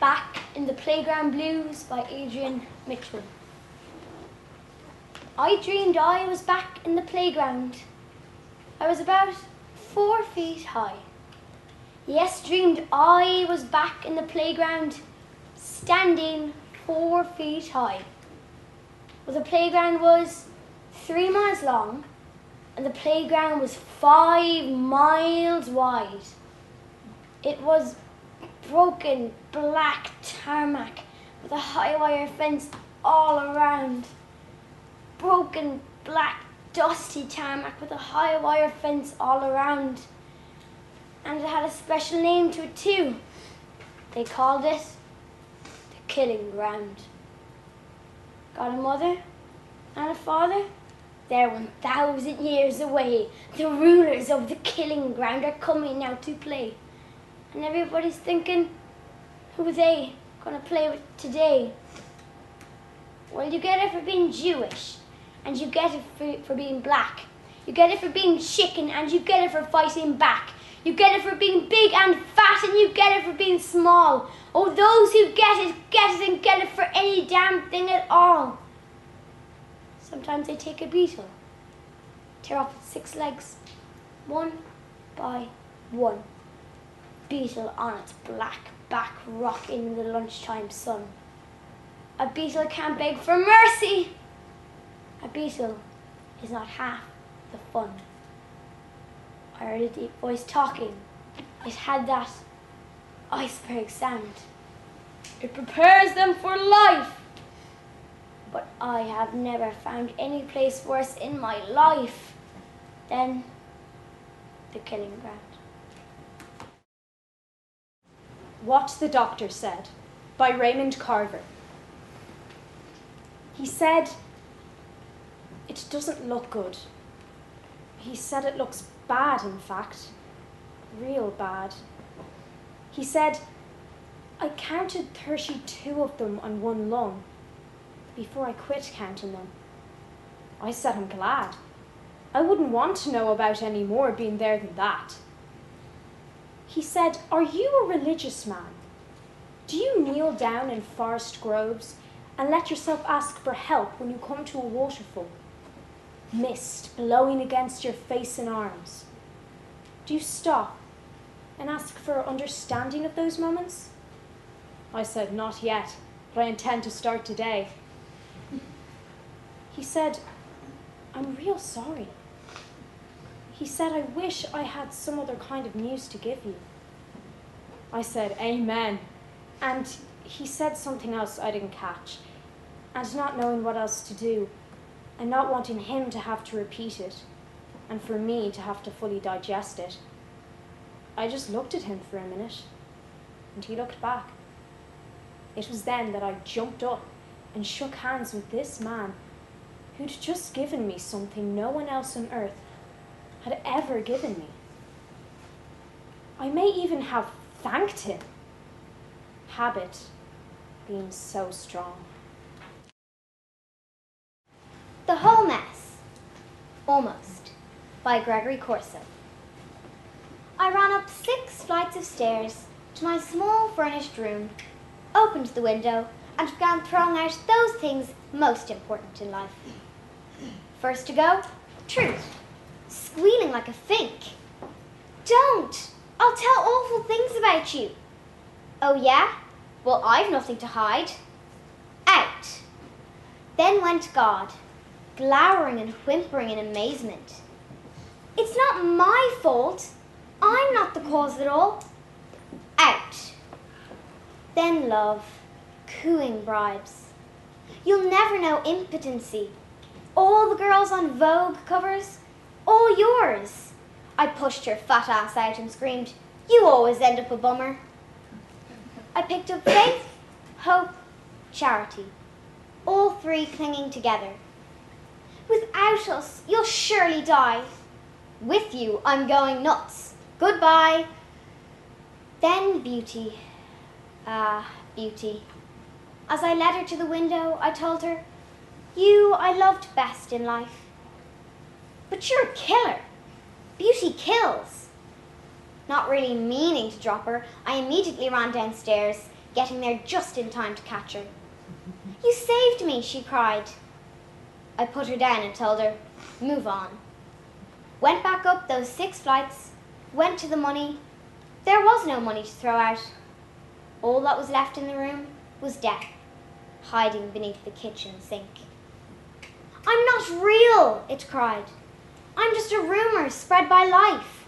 Back in the Playground Blues by Adrian Mixer. I dreamed I was back in the playground. I was about 4 feet high. Yes, dreamed I was back in the playground, standing 4 feet high. Well, the playground was 3 miles long, and the playground was 5 miles wide. It was broken black tarmac with a high wire fence all around. Broken black dusty tarmac with a high wire fence all around. And it had a special name to it too. They called it the killing ground. Got a mother and a father? They're 1,000 years away. The rulers of the killing ground are coming now to play. And everybody's thinking, who are they going to play with today? Well, you get it for being Jewish, and you get it for being black. You get it for being chicken, and you get it for fighting back. You get it for being big and fat, and you get it for being small. Oh, those who get it and get it for any damn thing at all. Sometimes they take a beetle, tear off its 6 legs, one by one. Beetle on its black back rocking in the lunchtime sun. A beetle can't beg for mercy. A beetle is not half the fun. I heard a deep voice talking. It had that iceberg sound. It prepares them for life. But I have never found any place worse in my life than the killing ground. What the Doctor Said by Raymond Carver. He said, it doesn't look good. He said it looks bad, in fact. Real bad. He said, I counted 32 of them on one lung before I quit counting them. I said I'm glad. I wouldn't want to know about any more being there than that. He said, are you a religious man? Do you kneel down in forest groves and let yourself ask for help when you come to a waterfall? Mist blowing against your face and arms. Do you stop and ask for understanding of those moments? I said, not yet, but I intend to start today. He said, I'm real sorry. He said, I wish I had some other kind of news to give you. I said, amen. And he said something else I didn't catch. And not knowing what else to do, and not wanting him to have to repeat it, and for me to have to fully digest it, I just looked at him for a minute, and he looked back. It was then that I jumped up and shook hands with this man who'd just given me something no one else on earth had ever given me. I may even have thanked him. Habit being so strong. The Whole Mess, Almost, by Gregory Corson. I ran up 6 flights of stairs to my small furnished room, opened the window, and began throwing out those things most important in life. First to go, truth, squealing like a fink. Don't! I'll tell awful things about you. Oh yeah? Well, I've nothing to hide. Out. Then went God, glowering and whimpering in amazement. It's not my fault. I'm not the cause of it all. Out. Then love, cooing bribes. You'll never know impotency. All the girls on Vogue covers, all yours. I pushed her fat ass out and screamed, you always end up a bummer. I picked up faith, hope, charity, all 3 clinging together. Without us, you'll surely die. With you, I'm going nuts. Goodbye. Then beauty. Ah, beauty. As I led her to the window, I told her, you I loved best in life. But you're a killer. Beauty kills. Not really meaning to drop her, I immediately ran downstairs, getting there just in time to catch her. "You saved me," she cried. I put her down and told her, "Move on." Went back up those 6 flights, went to the money. There was no money to throw out. All that was left in the room was death, hiding beneath the kitchen sink. "I'm not real," it cried. "I'm just a rumor spread by life."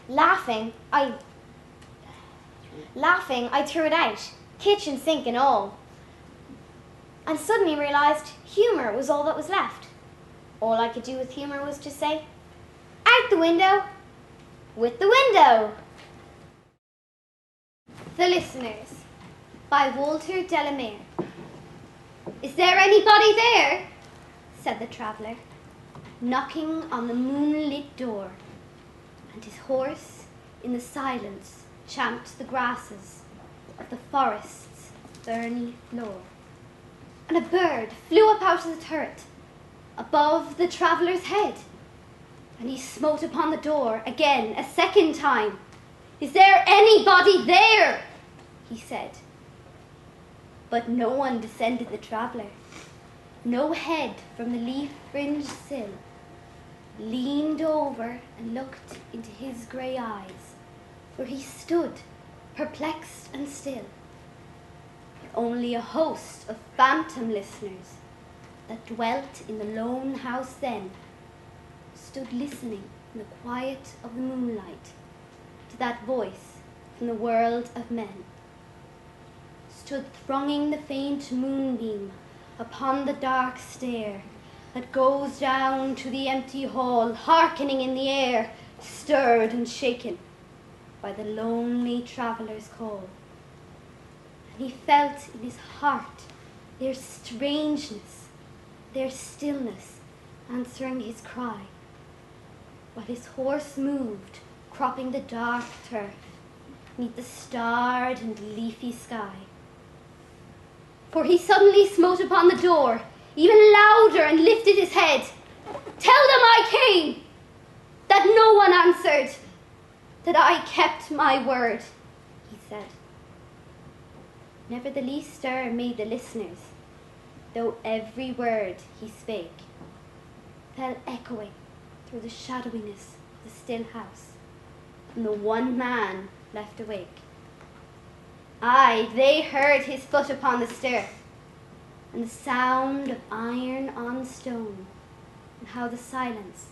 Laughing, I threw it out, kitchen sink and all, and suddenly realized humor was all that was left. All I could do with humor was to say, "Out the window, with the window." The Listeners, by Walter Delamere. "Is there anybody there?" said the traveller, knocking on the moonlit door, and his horse in the silence champed the grasses of the forest's ferny floor. And a bird flew up out of the turret, above the traveller's head, and he smote upon the door again a second time. "Is there anybody there?" he said. But no one descended the traveller. No head from the leaf-fringed sill leaned over and looked into his grey eyes, where he stood, perplexed and still. Only a host of phantom listeners that dwelt in the lone house then stood listening in the quiet of the moonlight to that voice from the world of men, stood thronging the faint moonbeam upon the dark stair that goes down to the empty hall, hearkening in the air, stirred and shaken by the lonely traveller's call. And he felt in his heart their strangeness, their stillness, answering his cry, while his horse moved, cropping the dark turf, neath the starred and leafy sky. For he suddenly smote upon the door, even louder, and lifted his head. "Tell them I came, that no one answered, that I kept my word," he said. Never the least stir made the listeners, though every word he spake fell echoing through the shadowiness of the still house, and the one man left awake. Aye, they heard his foot upon the stair, and the sound of iron on stone, and how the silence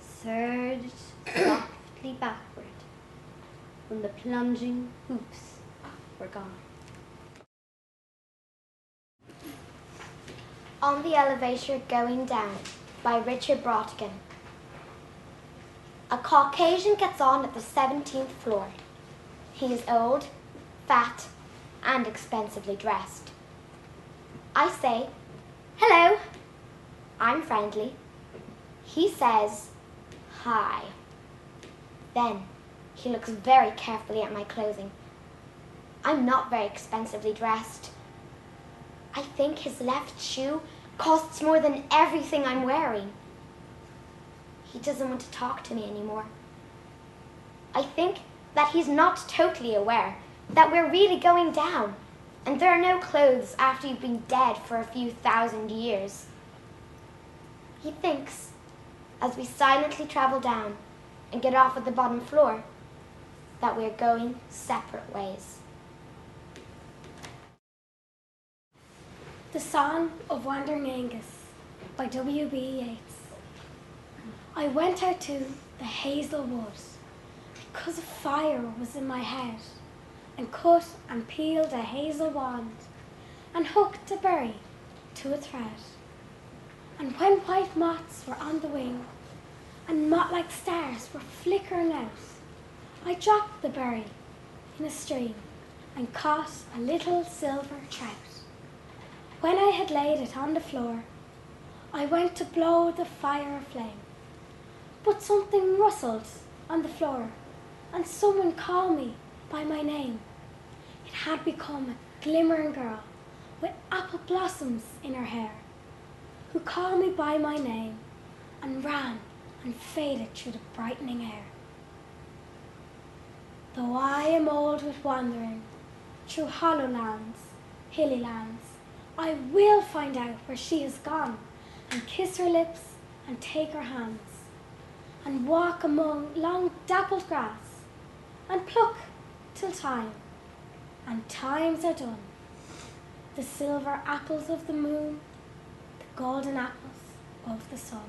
surged softly backward when the plunging hoofs were gone. On the Elevator Going Down by Richard Brautigan. A Caucasian gets on at the 17th floor. He is old, fat, and expensively dressed. I say, "Hello." I'm friendly. He says, "Hi." Then he looks very carefully at my clothing. I'm not very expensively dressed. I think his left shoe costs more than everything I'm wearing. He doesn't want to talk to me anymore. I think that he's not totally aware that we're really going down, and there are no clothes after you've been dead for a few thousand years. He thinks, as we silently travel down and get off at the bottom floor, that we're going separate ways. The Song of Wandering Aengus by W.B. Yeats. I went out to the hazel wood because a fire was in my head, and cut and peeled a hazel wand and hooked a berry to a thread. And when white moths were on the wing and moth-like stars were flickering out, I dropped the berry in a stream and caught a little silver trout. When I had laid it on the floor, I went to blow the fire aflame, but something rustled on the floor, and someone called me by my name. It had become a glimmering girl with apple blossoms in her hair, who called me by my name and ran and faded through the brightening air. Though I am old with wandering through hollow lands, hilly lands, I will find out where she is gone, and kiss her lips and take her hands, and walk among long dappled grass, and pluck till time, and times are done. The silver apples of the moon, the golden apples of the sun.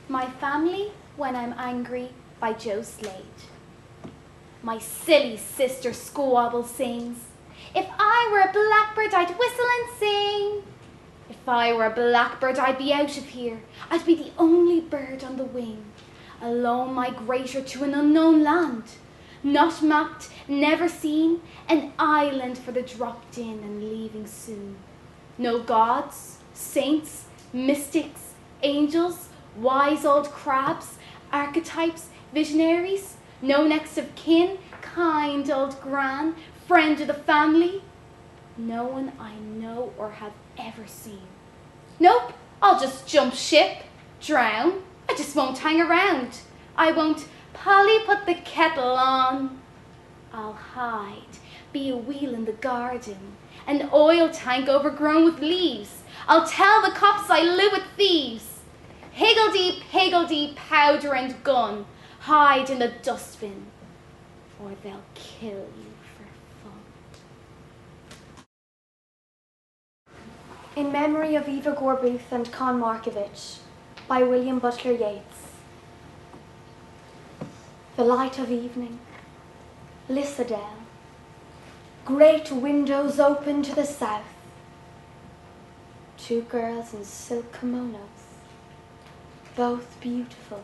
My Family When I'm Angry by Joe Slade. My silly sister Squabble sings, if I were a blackbird I'd whistle and sing. If I were a blackbird I'd be out of here, I'd be the only bird on the wing, a lone migrator to an unknown land, not mapped, never seen, an island for the dropped in and leaving soon. No gods, saints, mystics, angels, wise old crabs, archetypes, visionaries, no next of kin, kind old gran, friend of the family. No one I know or have ever seen. Nope, I'll just jump ship, drown. I just won't hang around. I won't Polly put the kettle on. I'll hide, be a wheel in the garden, an oil tank overgrown with leaves. I'll tell the cops I live with thieves. Higgledy-piggledy, powder and gun, hide in the dustbin, or they'll kill you for fun. In Memory of Eva Gorbooth and Con Markovich by William Butler Yeats. The light of evening, Lissadell, great windows open to the south. Two girls in silk kimonos, both beautiful,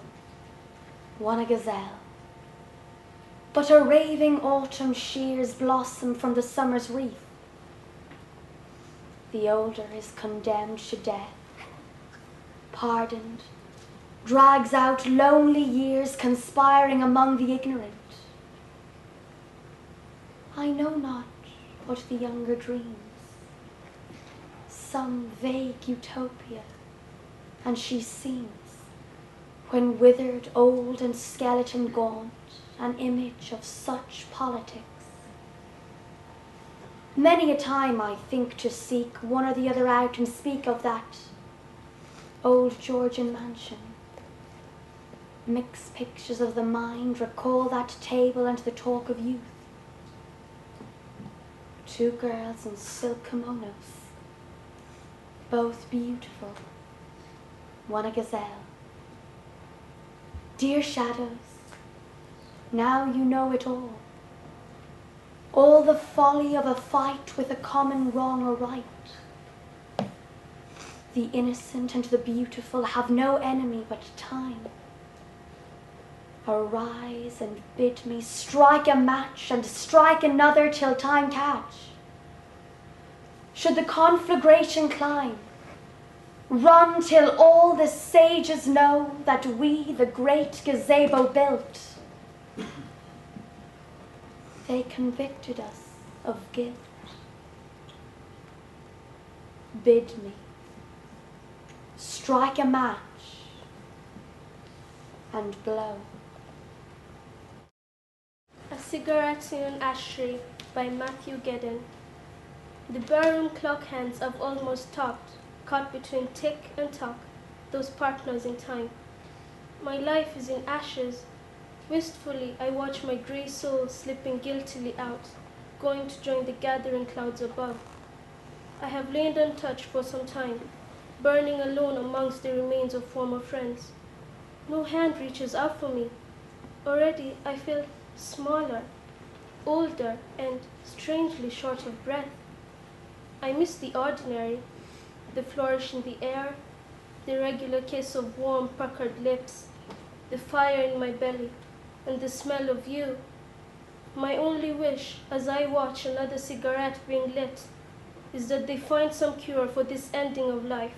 one a gazelle. But a raving autumn shears blossom from the summer's wreath. The older is condemned to death, pardoned, drags out lonely years conspiring among the ignorant. I know not what the younger dreams, some vague utopia, and she seems, when withered, old, and skeleton gaunt, an image of such politics. Many a time I think to seek one or the other out and speak of that old Georgian mansion. Mix pictures of the mind, recall that table and the talk of youth. Two girls in silk kimonos, both beautiful, one a gazelle. Dear shadows, now you know it all. All the folly of a fight with a common wrong or right. The innocent and the beautiful have no enemy but time. Arise and bid me strike a match and strike another till time catch. Should the conflagration climb, run till all the sages know that we the great gazebo built. They convicted us of guilt. Bid me strike a match and blow. A Cigarette in an Ashtray by Matthew Gedden. The barroom clock hands have almost stopped, caught between tick and tock, those partners in time. My life is in ashes. Wistfully, I watch my grey soul slipping guiltily out, going to join the gathering clouds above. I have lain untouched for some time, burning alone amongst the remains of former friends. No hand reaches out for me. Already I feel smaller, older, and strangely short of breath. I miss the ordinary, the flourish in the air, the regular kiss of warm, puckered lips, the fire in my belly, and the smell of you. My only wish, as I watch another cigarette being lit, is that they find some cure for this ending of life.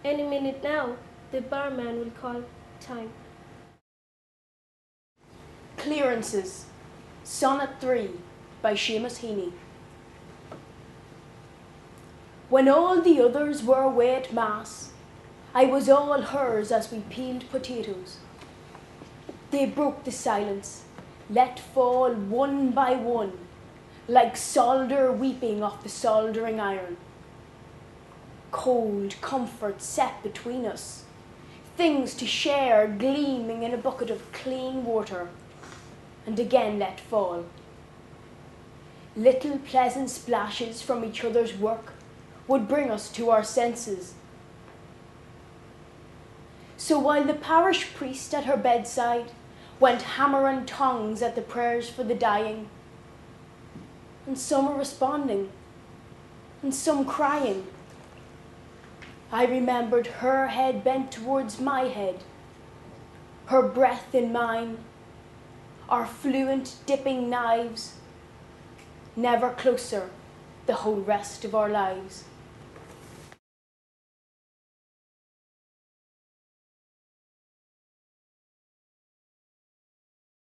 Any minute now, the barman will call time. Clearances, Sonnet 3 by Seamus Heaney. When all the others were away at mass, I was all hers as we peeled potatoes. They broke the silence, let fall one by one, like solder weeping off the soldering iron. Cold comfort set between us, things to share gleaming in a bucket of clean water, and again let fall. Little pleasant splashes from each other's work would bring us to our senses. So while the parish priest at her bedside went hammering tongues at the prayers for the dying, and some were responding, and some crying, I remembered her head bent towards my head, her breath in mine, our fluent dipping knives, never closer the whole rest of our lives.